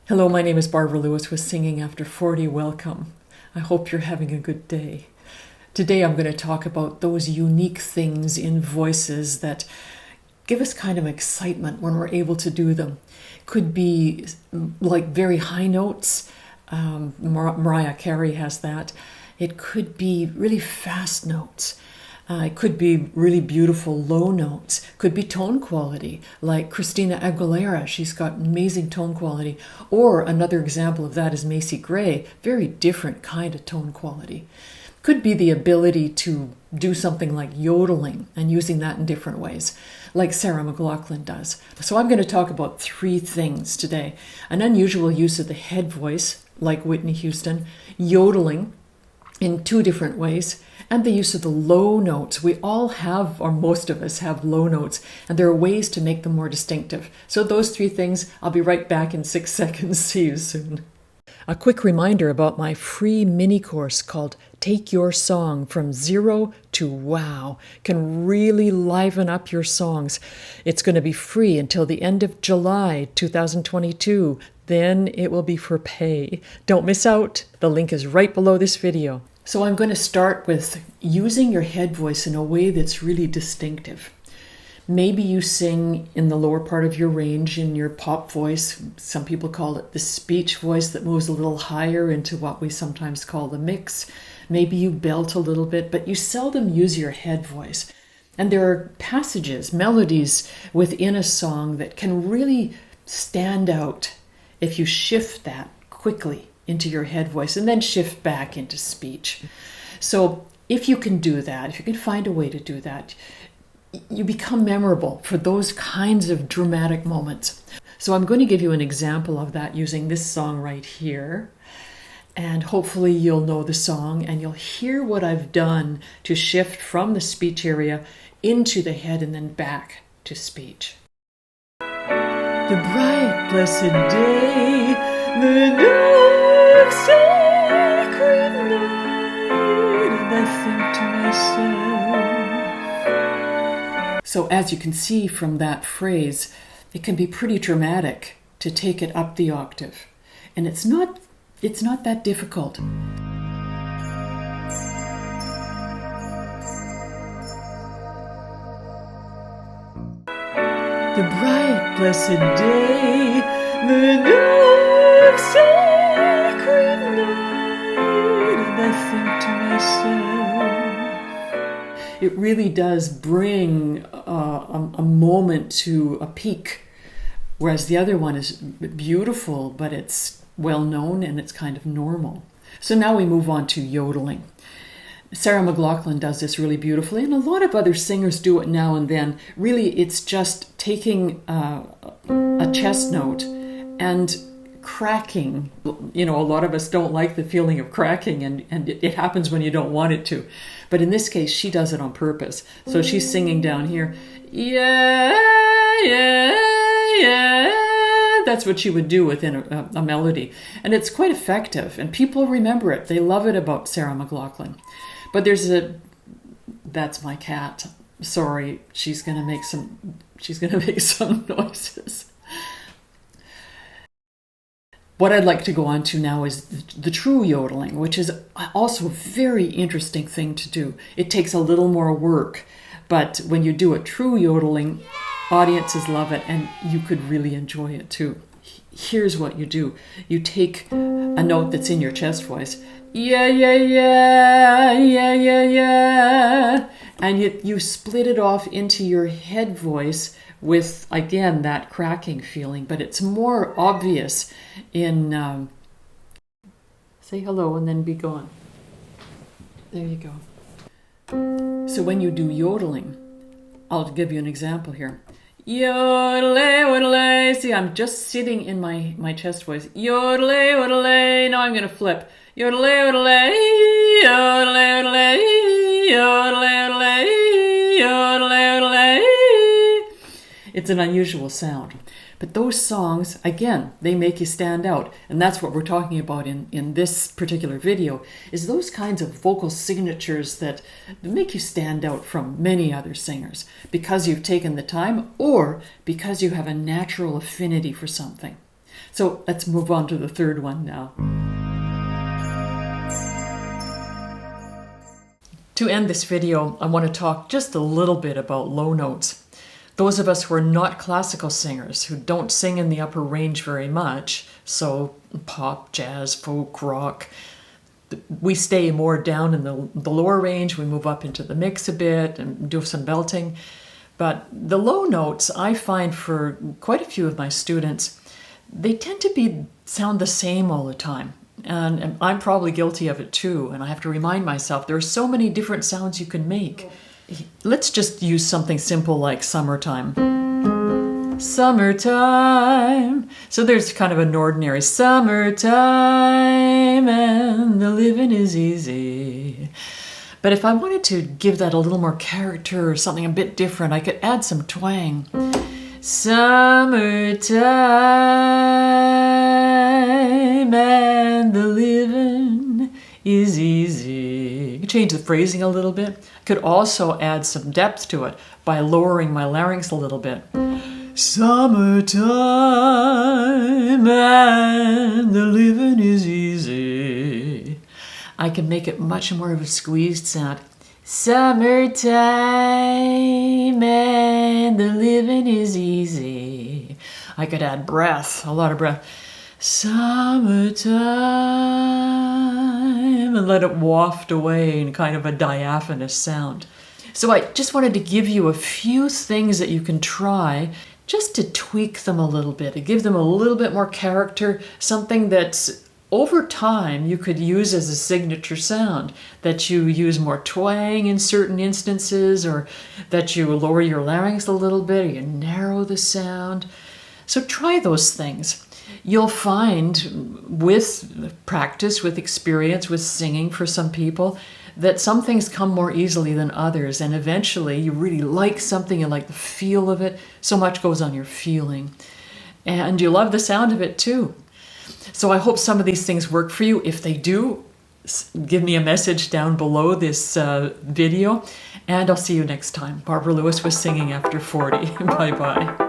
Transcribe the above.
Hello, my name is Barbara Lewis with Singing After 40. Welcome. I hope you're having a good day. Today I'm going to talk about those unique things in voices that give us kind of excitement when we're able to do them. Could be like very high notes. Mariah Carey has that. It could be really fast notes. It could be really beautiful low notes. Could be tone quality, like Christina Aguilera. She's got amazing tone quality. Or another example of that is Macy Gray. Very different kind of tone quality. Could be the ability to do something like yodeling and using that in different ways, like Sarah McLachlan does. So I'm going to talk about three things today. An unusual use of the head voice, like Whitney Houston, yodeling in two different ways, and the use of the low notes. We all have, or most of us have, low notes, and there are ways to make them more distinctive. So those three things, I'll be right back in 6 seconds. See you soon. A quick reminder about my free mini course called Take Your Song from Zero to Wow. Can really liven up your songs. It's going to be free until the end of July 2022. Then it will be for pay. Don't miss out. The link is right below this video. So I'm going to start with using your head voice in a way that's really distinctive. Maybe you sing in the lower part of your range in your pop voice. Some people call it the speech voice that moves a little higher into what we sometimes call the mix. Maybe you belt a little bit, but you seldom use your head voice. And there are passages, melodies within a song that can really stand out if you shift that quickly into your head voice and then shift back into speech. So if you can do that, if you can find a way to do that, you become memorable for those kinds of dramatic moments. So I'm going to give you an example of that using this song right here. And hopefully you'll know the song and you'll hear what I've done to shift from the speech area into the head and then back to speech. The bright, blessed day, the dark, sacred night, and I think to myself. So as you can see from that phrase, it can be pretty dramatic to take it up the octave. And it's not that difficult. The bright, blessed day, the dark, sacred night, and I think to myself. It really does bring a moment to a peak, whereas the other one is beautiful, but it's well known and it's kind of normal. So now we move on to yodeling. Sarah McLachlan does this really beautifully, and a lot of other singers do it now and then. Really, it's just taking a chest note and cracking. You know, a lot of us don't like the feeling of cracking, and it happens when you don't want it to. But in this case, she does it on purpose. So she's singing down here, yeah, yeah, yeah. That's what she would do within a melody. And it's quite effective, and people remember it. They love it about Sarah McLachlan. But that's my cat. Sorry, she's gonna make some noises. What I'd like to go on to now is the true yodeling, which is also a very interesting thing to do. It takes a little more work, but when you do a true yodeling, audiences love it, and you could really enjoy it too. Here's what you do. You take a note that's in your chest voice, yeah, yeah, yeah, yeah, yeah, yeah, and you split it off into your head voice with, again, that cracking feeling, but it's more obvious in say hello and then be gone. There you go. So when you do yodeling, I'll give you an example here. Yodelay, yodelay. See, I'm just sitting in my chest voice. Yodelay, yodelay. Now I'm going to flip. Yodelay, yodelay. Yodelay, yodelay. Yodelay, yodelay. Yodelay, yodelay. It's an unusual sound. But those songs, again, they make you stand out. And that's what we're talking about in this particular video, is those kinds of vocal signatures that make you stand out from many other singers because you've taken the time or because you have a natural affinity for something. So let's move on to the third one now. To end this video, I want to talk just a little bit about low notes. Those of us who are not classical singers, who don't sing in the upper range very much, so pop, jazz, folk, rock, we stay more down in the lower range, we move up into the mix a bit and do some belting. But the low notes, I find for quite a few of my students, they tend to sound the same all the time. And I'm probably guilty of it too. And I have to remind myself, there are so many different sounds you can make. Let's just use something simple like summertime. Summertime. So there's kind of an ordinary summertime and the living is easy. But if I wanted to give that a little more character or something a bit different, I could add some twang. Summertime and the living is easy. You can change the phrasing a little bit. I could also add some depth to it by lowering my larynx a little bit. Summertime and the living is easy. I can make it much more of a squeezed sound. Summertime and the living is easy. I could add breath, a lot of breath. Summertime, and let it waft away in kind of a diaphanous sound. So I just wanted to give you a few things that you can try just to tweak them a little bit, to give them a little bit more character, something that's over time you could use as a signature sound, that you use more twang in certain instances, or that you lower your larynx a little bit, or you narrow the sound. So try those things. You'll find with practice, with experience, with singing for some people, that some things come more easily than others, and eventually you really like something, you like the feel of it, so much goes on your feeling. And you love the sound of it too. So I hope some of these things work for you. If they do, give me a message down below this video, and I'll see you next time. Barbara Lewis was Singing After 40. Bye-bye.